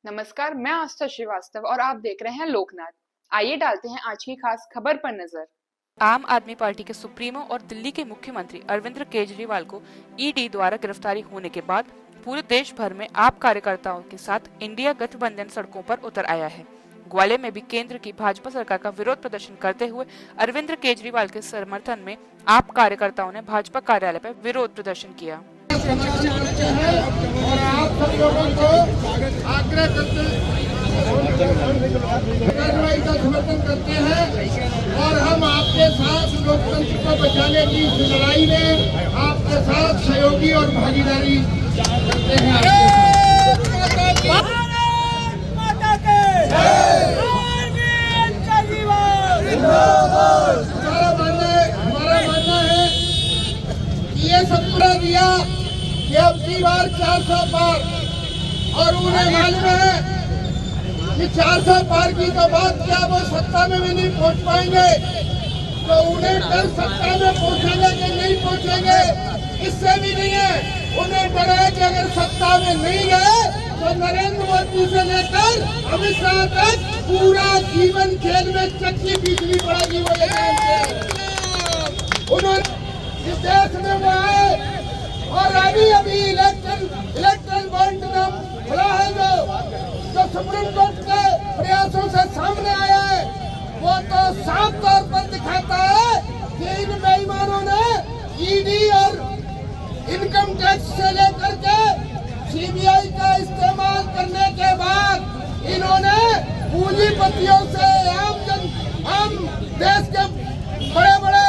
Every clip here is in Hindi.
नमस्कार, मैं आस्था श्रीवास्तव और आप देख रहे हैं लोकनाथ। आइए डालते हैं आज की खास खबर पर नजर। आम आदमी पार्टी के सुप्रीमो और दिल्ली के मुख्यमंत्री अरविंद केजरीवाल को ईडी द्वारा गिरफ्तारी होने के बाद पूरे देश भर में आप कार्यकर्ताओं के साथ इंडिया गठबंधन सड़कों पर उतर आया है। ग्वालियर में भी केंद्र की भाजपा सरकार का विरोध प्रदर्शन करते हुए अरविंद केजरीवाल के समर्थन में आप कार्यकर्ताओं ने भाजपा कार्यालय पर विरोध प्रदर्शन किया। और आप सब लोगों को आग्रह करते कार्रवाई का समर्थन करते हैं और हम आपके साथ लोकतंत्र को बचाने की इस लड़ाई में आपके साथ सहयोगी और भागीदारी करते हैं। हमारा मानना है कि ये सब पूरा दिया कि अब की बार 400 पार और उन्हें मालूम है कि 400 पार की तो बात क्या वो सत्ता में भी नहीं पहुंच पाएंगे, तो उन्हें डर सत्ता में पहुंचेंगे कि नहीं पहुंचेंगे इससे भी नहीं है। उन्हें डर है कि अगर सत्ता में नहीं गए तो नरेंद्र मोदी से लेकर अमित शाह तक पूरा जीवन खेल में चक्की बीचनी पड़ेगी। वो ये जानते हैं। उन्होंने इस देश में वो आए और अभी इलेक्ट्रल बॉन्ड नाम खुला है जो सुप्रीम कोर्ट के प्रयासों से सामने आया है, वो तो साफ तौर पर दिखाता है कि इन बेईमानों ने ईडी और इनकम टैक्स से लेकर के सीबीआई का इस्तेमाल करने के बाद इन्होंने पूंजीपतियों से आम देश के बड़े बड़े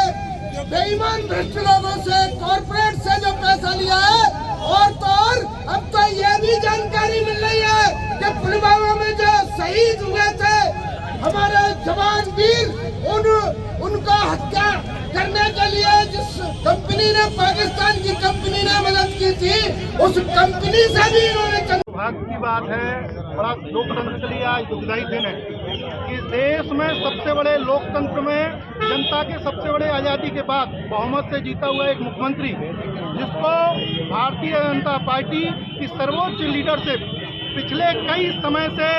बेईमान भ्रष्ट लोगों से कॉर्पोरेट से जो पैसा लिया है और तो और अब तो ये भी जानकारी मिल रही है कि पुलवामा में जो शहीद हुए थे हमारे जवान वीर उनका हत्या करने के लिए जिस कंपनी ने पाकिस्तान की कंपनी ने मदद की थी उस कंपनी से भी इन्होंने भाग की बात है। बड़ा लोकतंत्र के लिए आज दुखदायी दिन है। इस देश में सबसे बड़े लोकतंत्र में जनता के सबसे बड़े आज़ादी के बाद बहुमत से जीता हुआ एक मुख्यमंत्री जिसको भारतीय जनता पार्टी की सर्वोच्च लीडरशिप पिछले कई समय से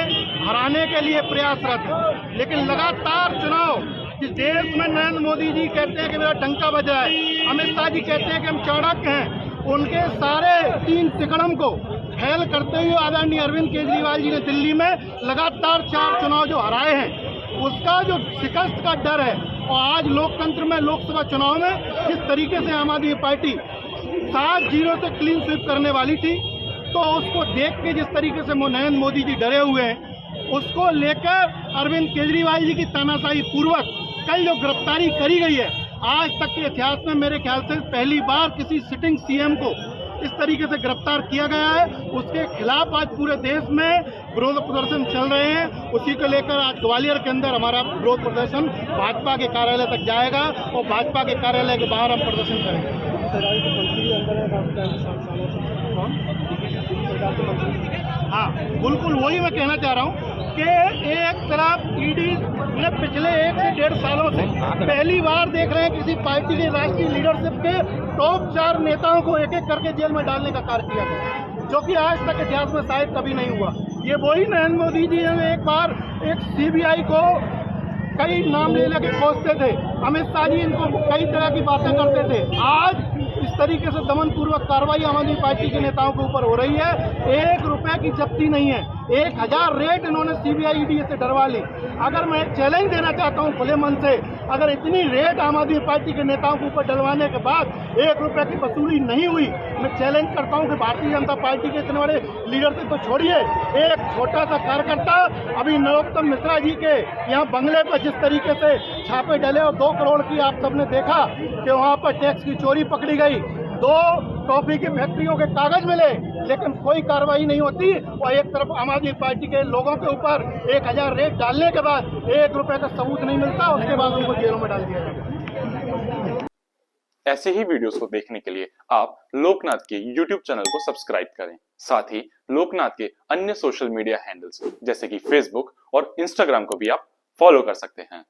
हराने के लिए प्रयासरत है, लेकिन लगातार चुनाव जिस देश में नरेंद्र मोदी जी कहते हैं कि मेरा डंका बजा है, अमित शाह जी कहते हैं कि हम चाणक्य हैं, उनके सारे 3 तिकड़म को फैल करते हुए आदरणीय अरविंद केजरीवाल जी ने दिल्ली में लगातार 4 चुनाव जो हराए हैं उसका जो शिकस्त का डर है। और आज लोकतंत्र में लोकसभा चुनाव में जिस तरीके से आम आदमी पार्टी 7-0 से क्लीन स्वीप करने वाली थी, तो उसको देख के जिस तरीके से नरेंद्र मोदी जी डरे हुए हैं उसको लेकर अरविंद केजरीवाल जी की तानाशाही पूर्वक कल जो गिरफ्तारी करी गई है, आज तक के इतिहास में मेरे ख्याल से पहली बार किसी सिटिंग सीएम को इस तरीके से गिरफ्तार किया गया है। उसके खिलाफ आज पूरे देश में विरोध प्रदर्शन चल रहे हैं। उसी को लेकर आज ग्वालियर के अंदर हमारा विरोध प्रदर्शन भाजपा के कार्यालय तक जाएगा और भाजपा के कार्यालय के बाहर हम प्रदर्शन करेंगे। हाँ, बिल्कुल वही मैं कहना चाह रहा हूँ कि एक तरफ ईडी ने पिछले 1 से 1.5 सालों से पहली बार देख रहे हैं किसी पार्टी के राष्ट्रीय लीडरशिप के टॉप 4 नेताओं को एक-एक करके जेल में डालने का कार्य किया गया, जो कि आज तक इतिहास में शायद कभी नहीं हुआ। ये वही नरेंद्र मोदी जी ने एक बार एक सीबीआई को कई नाम ले लेके खोजते थे, अमित शाह जी इनको कई तरह की बातें करते थे। आज इस तरीके से दमनपूर्वक कार्रवाई आम आदमी पार्टी के नेताओं के ऊपर हो रही है। 1 रुपए की जब्ती नहीं है, 1000 रेट इन्होंने सीबीआई ईडी से डरवा ली। अगर मैं चैलेंज देना चाहता हूं खुले मन से, अगर इतनी रेट आम आदमी पार्टी के नेताओं के ऊपर डलवाने के बाद 1 रुपए की वसूली नहीं हुई, मैं चैलेंज करता हूं कि भारतीय जनता पार्टी के इतने बड़े लीडरशिप को छोड़िए, एक छोटा सा कार्यकर्ता अभी नरोत्तम मिश्रा जी के यहाँ बंगले पर जिस तरीके से छापे डले और 2 करोड़ की आप सबने देखा कि वहाँ पर टैक्स की चोरी पकड़ी गई, 2 टॉफी की फैक्ट्रियों के कागज मिले, लेकिन कोई कार्रवाई नहीं होती। और एक तरफ आम आदमी पार्टी के लोगों के ऊपर 1000 रेट डालने के बाद 1 रुपए का सबूत नहीं मिलता, उसके बाद उनको जेलों में डाल दिया जाता। ऐसे ही वीडियोस को देखने के लिए आप लोकनाथ के YouTube चैनल को सब्सक्राइब करें। साथ ही लोकनाथ के अन्य सोशल मीडिया हैंडल्स जैसे कि फेसबुक और इंस्टाग्राम को भी आप फॉलो कर सकते हैं।